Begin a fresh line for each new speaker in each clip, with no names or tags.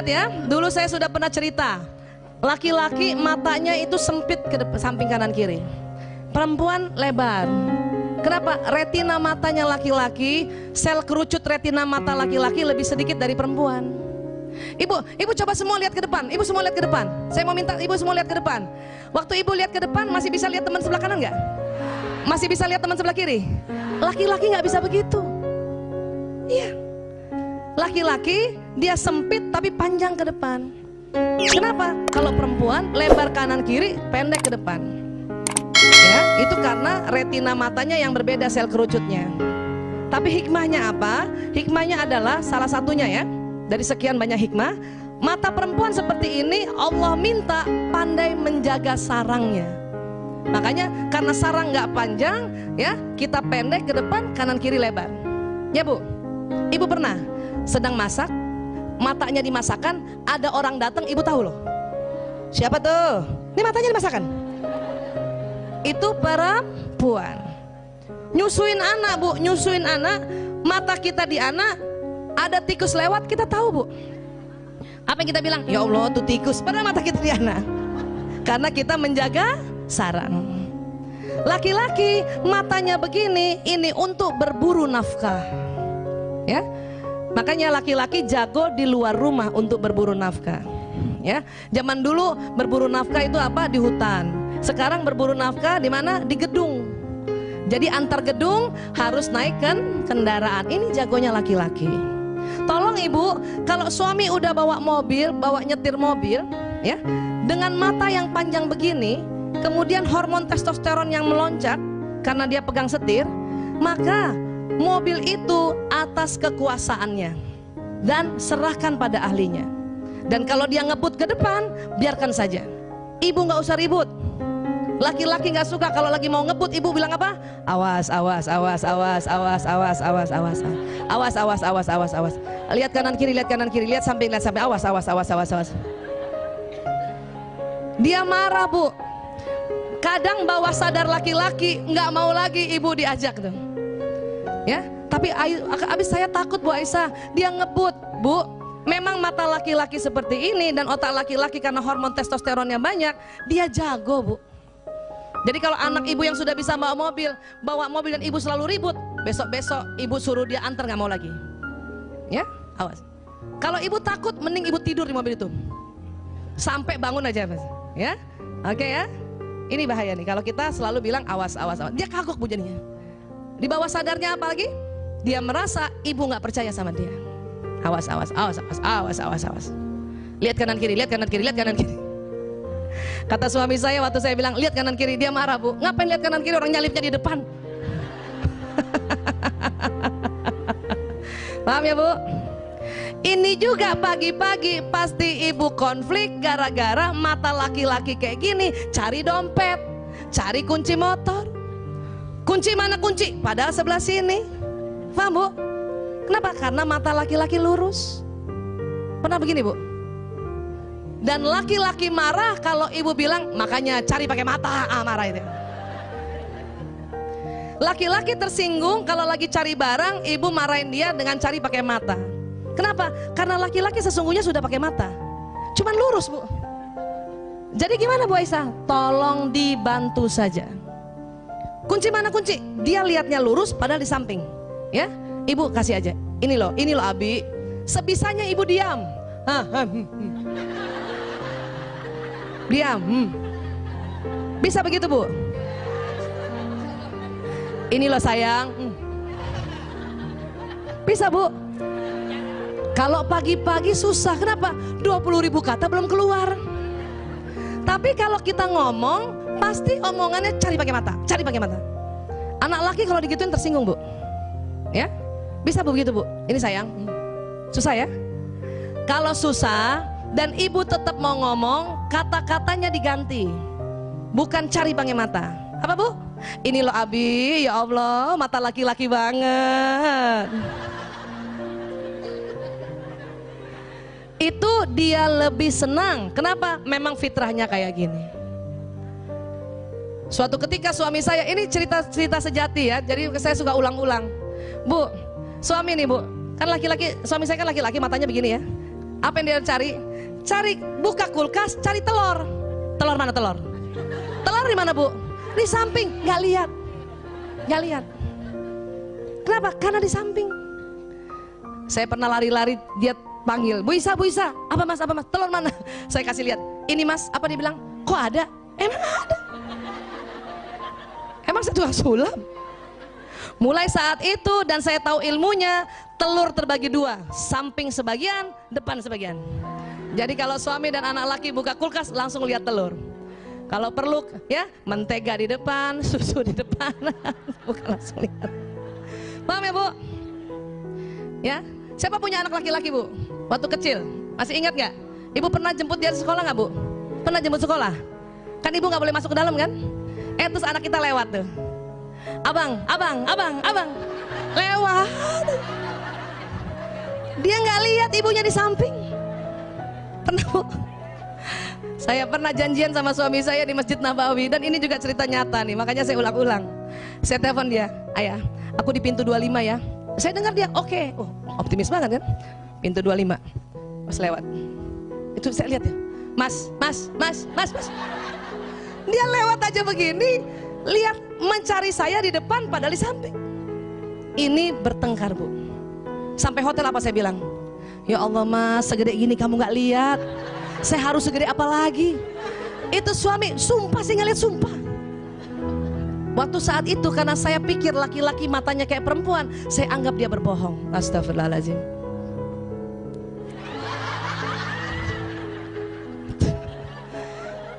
Ingat ya, dulu saya sudah pernah cerita, laki-laki matanya itu sempit ke depan, samping kanan kiri, perempuan lebar. Kenapa? Retina matanya laki-laki, sel kerucut retina mata laki-laki lebih sedikit dari perempuan. Ibu coba semua lihat ke depan. Ibu semua lihat ke depan. Saya mau minta ibu semua lihat ke depan. Waktu ibu lihat ke depan, masih bisa lihat teman sebelah kanan nggak? Masih bisa lihat teman sebelah kiri? Laki-laki nggak bisa begitu. Iya. Laki-laki dia sempit tapi panjang ke depan. Kenapa? Kalau perempuan lebar kanan kiri, pendek ke depan. Ya, itu karena retina matanya yang berbeda sel kerucutnya. Tapi hikmahnya apa? Hikmahnya adalah salah satunya ya, dari sekian banyak hikmah, mata perempuan seperti ini Allah minta pandai menjaga sarangnya. Makanya karena sarang nggak panjang ya, kita pendek ke depan, kanan kiri lebar. Ya Bu, ibu pernah sedang masak, matanya dimasakan, ada orang datang, ibu tahu loh. Siapa tuh? Ini matanya dimasakan. Itu perempuan. Nyusuin anak Bu, nyusuin anak, mata kita di anak, ada tikus lewat, kita tahu Bu. Apa yang kita bilang? Ya Allah tuh tikus, padahal mata kita di anak. Karena kita menjaga sarang. Laki-laki matanya begini, ini untuk berburu nafkah. Ya. Makanya laki-laki jago di luar rumah untuk berburu nafkah. Ya, zaman dulu berburu nafkah itu apa? Di hutan. Sekarang berburu nafkah di mana? Di gedung. Jadi antar gedung harus naikkan kendaraan. Ini jagonya laki-laki. Tolong ibu, kalau suami udah bawa mobil, bawa nyetir mobil, ya, dengan mata yang panjang begini, kemudian hormon testosteron yang melonjak karena dia pegang setir, maka mobil itu atas kekuasaannya dan serahkan pada ahlinya. Dan kalau dia ngebut ke depan, biarkan saja. Ibu nggak usah ribut. Laki-laki nggak suka kalau lagi mau ngebut, ibu bilang apa? Awas, awas, awas, awas, awas, awas, awas, awas, awas, awas, awas, awas, awas. Lihat kanan kiri, lihat kanan kiri, lihat samping, awas, awas, awas, awas, awas. Dia marah Bu. Kadang bawah sadar laki-laki nggak mau lagi ibu diajak tuh. Ya, tapi abis saya takut Bu Aisyah, dia ngebut Bu. Memang mata laki-laki seperti ini dan otak laki-laki karena hormon testosteronnya banyak, dia jago Bu. Jadi kalau anak ibu yang sudah bisa bawa mobil dan ibu selalu ribut, besok-besok ibu suruh dia antar nggak mau lagi. Ya, awas. Kalau ibu takut, mending ibu tidur di mobil itu sampai bangun aja Mas. Ya, oke ya. Ini bahaya nih kalau kita selalu bilang awas, awas, awas. Dia kagok Bu jadinya. Di bawah sadarnya apa lagi? Dia merasa ibu nggak percaya sama dia. Awas, awas, awas, awas, awas, awas, awas. Lihat kanan kiri, lihat kanan kiri, lihat kanan kiri. Kata suami saya waktu saya bilang lihat kanan kiri, dia marah Bu. Ngapain lihat kanan kiri, orang nyalipnya di depan. Paham ya Bu? Ini juga pagi-pagi pasti ibu konflik gara-gara mata laki-laki kayak gini, cari dompet, cari kunci motor. Kunci mana kunci? Padahal sebelah sini. Paham Bu? Kenapa? Karena mata laki-laki lurus. Pernah begini Bu? Dan laki-laki marah kalau ibu bilang makanya cari pakai mata, marah itu. Laki-laki tersinggung kalau lagi cari barang, ibu marahin dia dengan cari pakai mata. Kenapa? Karena laki-laki sesungguhnya sudah pakai mata, cuman lurus Bu. Jadi gimana Bu Aisyah? Tolong dibantu saja. Kunci mana kunci? Dia lihatnya lurus padahal di samping. Ya, ibu kasih aja. Ini loh Abi. Sebisanya ibu diam. Diam. Bisa begitu Bu? Ini loh sayang. Bisa Bu? Kalau pagi-pagi susah, kenapa? 20.000 kata belum keluar. Tapi kalau kita ngomong, pasti omongannya cari pakai mata, cari pakai mata. Anak laki kalau digituin tersinggung Bu. Ya, bisa Bu begitu Bu? Ini sayang, susah ya? Kalau susah dan ibu tetap mau ngomong, kata-katanya diganti, bukan cari pakai mata. Apa Bu? Ini loh Abi, ya Allah, mata laki-laki banget. Itu dia lebih senang. Kenapa? Memang fitrahnya kayak gini. Suatu ketika suami saya, ini cerita sejati ya, jadi saya suka ulang-ulang. Bu, suami nih Bu, kan laki-laki, suami saya kan laki-laki, matanya begini ya. Apa yang dia cari? Cari, buka kulkas, cari telur. Telur mana telur? Telur di mana bu? Di samping, nggak lihat. Nggak lihat. Kenapa? Karena di samping. Saya pernah lari-lari, dia panggil, Bu Isa, apa mas, telur mana? Saya kasih lihat, ini mas, apa dia bilang? Kok ada? Emang ada. Emang saya tukang sulap. Mulai saat itu dan saya tahu ilmunya, telur terbagi dua, samping sebagian, depan sebagian. Jadi kalau suami dan anak laki buka kulkas langsung lihat telur. Kalau perlu ya mentega di depan, susu di depan, bukan langsung lihat. Paham ya bu? Ya, siapa punya anak laki-laki bu? Waktu kecil, masih ingat nggak? Ibu pernah jemput dia di sekolah nggak bu? Pernah jemput sekolah? Kan ibu nggak boleh masuk ke dalam kan? Terus anak kita lewat tuh. Abang, lewat. Dia nggak lihat ibunya di samping. Pernah bu? Saya pernah janjian sama suami saya di Masjid Nabawi dan ini juga cerita nyata nih, makanya saya ulang-ulang. Saya telepon dia, ayah, aku di pintu 25 ya. Saya dengar dia, oke. Oh, optimis banget kan? Pintu 25, pas lewat. Itu saya lihat ya, mas. Dia lewat aja begini, lihat mencari saya di depan padahal di samping. Ini bertengkar bu. Sampai hotel apa saya bilang? Ya Allah mas, segede gini kamu gak lihat. Saya harus segede apa lagi? Itu suami, sumpah saya ngeliat sumpah. Waktu saat itu karena saya pikir laki-laki matanya kayak perempuan, saya anggap dia berbohong. Astagfirullahaladzim.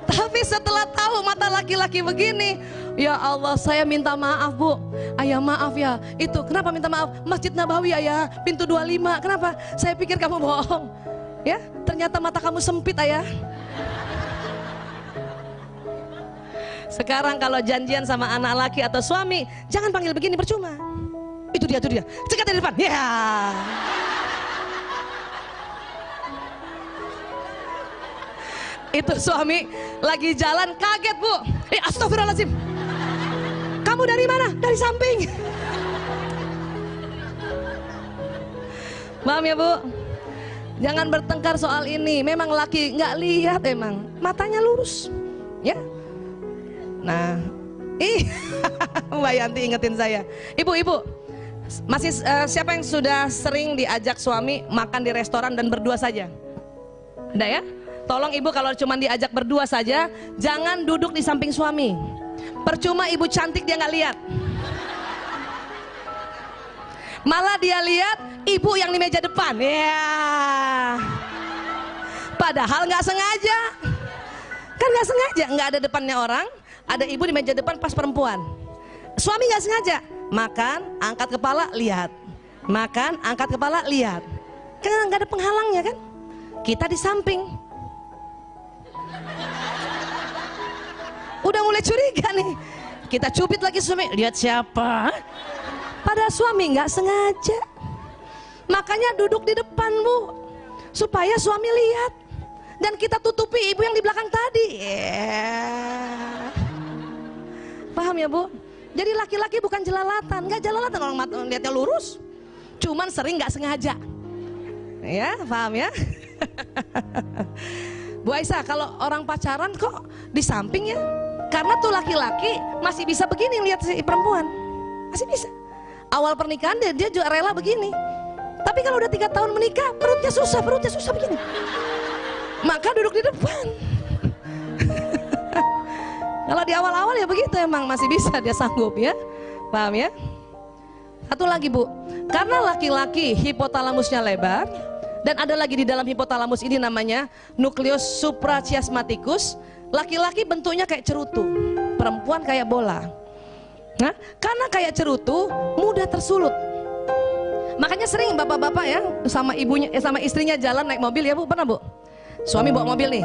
Tapi setelah tahu mata laki-laki begini, ya Allah saya minta maaf bu. Ayah maaf ya, itu kenapa minta maaf? Masjid Nabawi ayah, pintu 25, kenapa? Saya pikir kamu bohong. Ya, ternyata mata kamu sempit ayah. Sekarang kalau janjian sama anak laki atau suami, jangan panggil begini, percuma. Itu dia, cekat dari depan. Ya. Itu suami lagi jalan kaget bu. Astagfirullahaladzim. Kamu dari mana? Dari samping. Paham ya bu? Jangan bertengkar soal ini. Memang laki nggak lihat emang, matanya lurus. Ya. Nah, Mbak Yanti ingetin saya. Ibu, masih siapa yang sudah sering diajak suami makan di restoran dan berdua saja? Ada ya? Tolong ibu kalau cuma diajak berdua saja, jangan duduk di samping suami. Percuma ibu cantik dia nggak lihat. Malah dia lihat ibu yang di meja depan. Ya. Padahal nggak sengaja. Kan nggak sengaja, nggak ada depannya orang. Ada ibu di meja depan pas perempuan. Suami nggak sengaja makan, angkat kepala, lihat. Makan, angkat kepala, lihat. Kan nggak ada penghalangnya kan? Kita di samping. Udah mulai curiga nih. Kita cubit lagi suami, lihat siapa? Padahal suami nggak sengaja. Makanya duduk di depan bu, supaya suami lihat. Dan kita tutupi ibu yang di belakang tadi. Paham ya bu? Jadi laki-laki bukan jelalatan. Nggak jelalatan, orang lihatnya lurus, cuman sering nggak sengaja. Ya paham ya? Bu Aisyah, kalau orang pacaran kok di samping ya? Karena tuh laki-laki masih bisa begini lihat si perempuan, masih bisa. Awal pernikahan dia juga rela begini. Tapi kalau udah 3 tahun menikah, perutnya susah begini. Maka duduk di depan. Kalau di awal-awal ya begitu emang masih bisa dia sanggup ya. Paham ya? Satu lagi bu, karena laki-laki hipotalamusnya lebar dan ada lagi di dalam hipotalamus ini namanya nukleus suprachiasmaticus. Laki-laki bentuknya kayak cerutu, perempuan kayak bola. Nah, karena kayak cerutu mudah tersulut. Makanya sering bapak-bapak ya sama ibunya sama istrinya jalan naik mobil ya bu, pernah bu? Suami bawa mobil nih,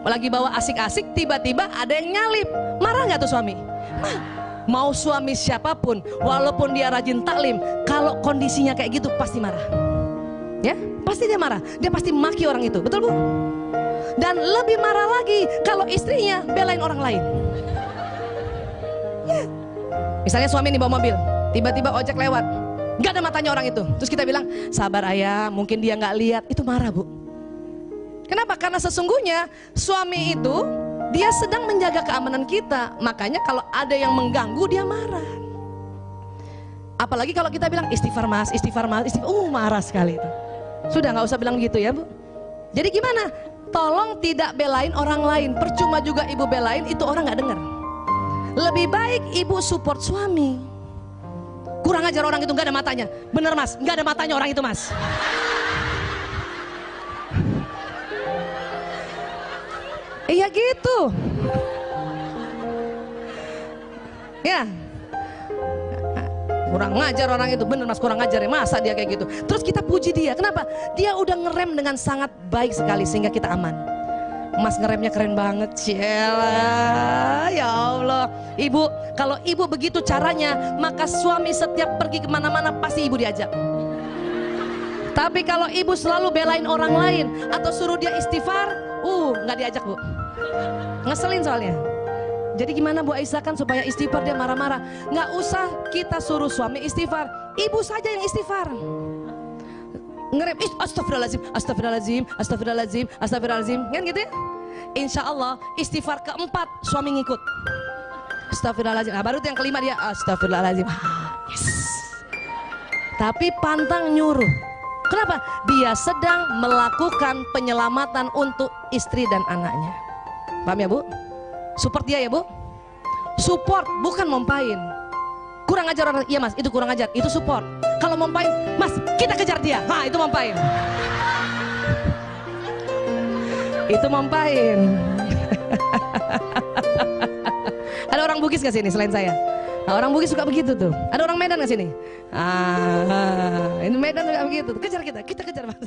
lagi bawa asik-asik, tiba-tiba ada yang nyalip. Marah nggak tuh suami? Mau suami siapapun, walaupun dia rajin taklim, kalau kondisinya kayak gitu pasti marah. Ya, pasti dia marah. Dia pasti maki orang itu, betul bu? Dan lebih marah lagi kalau istrinya belain orang lain. Ya. Misalnya suami nih bawa mobil, tiba-tiba ojek lewat, nggak ada matanya orang itu. Terus kita bilang, sabar ayah, mungkin dia nggak lihat. Itu marah bu. Kenapa? Karena sesungguhnya suami itu dia sedang menjaga keamanan kita. Makanya kalau ada yang mengganggu dia marah. Apalagi kalau kita bilang istighfar mas, istighfar mas, istighfar, marah sekali itu. Sudah nggak usah bilang gitu ya Bu. Jadi gimana? Tolong tidak belain orang lain. Percuma juga ibu belain, itu orang nggak dengar. Lebih baik ibu support suami. Kurang ajar orang itu, nggak ada matanya. Bener mas, nggak ada matanya orang itu mas. Iya gitu. Ya. Kurang ngajar orang itu, bener mas, kurang ngajar ya, masa dia kayak gitu. Terus kita puji dia, kenapa? Dia udah ngerem dengan sangat baik sekali sehingga kita aman. Mas ngeremnya keren banget, Ciela. Ya Allah. Ibu, kalau ibu begitu caranya, maka suami setiap pergi kemana-mana pasti ibu diajak. Tapi kalau ibu selalu belain orang lain atau suruh dia istighfar, nggak diajak Bu. Ngeselin soalnya. Jadi gimana Bu Aisyah kan supaya istighfar dia marah-marah? Nggak usah kita suruh suami istighfar, ibu saja yang istighfar. Ngerem, astagfirullahaladzim, astagfirullahaladzim, astagfirullahaladzim, astagfirullahaladzim, kan gitu ya? Insya Allah istighfar keempat suami ngikut. Astagfirullahaladzim, nah baru yang kelima dia astagfirullahaladzim. Yes. Tapi pantang nyuruh. Kenapa? Dia sedang melakukan penyelamatan untuk istri dan anaknya. Paham ya Bu? Support dia ya Bu. Support bukan mompain. Kurang ajar orang, iya mas itu kurang ajar, itu support. Kalau mompain, mas kita kejar dia, itu mompain. Itu mompain. Ada orang Bugis gak sini selain saya? Nah, orang Bugis suka begitu tuh. Ada orang Medan gak sini? Ini Medan juga begitu. Kejar kita kejar mas.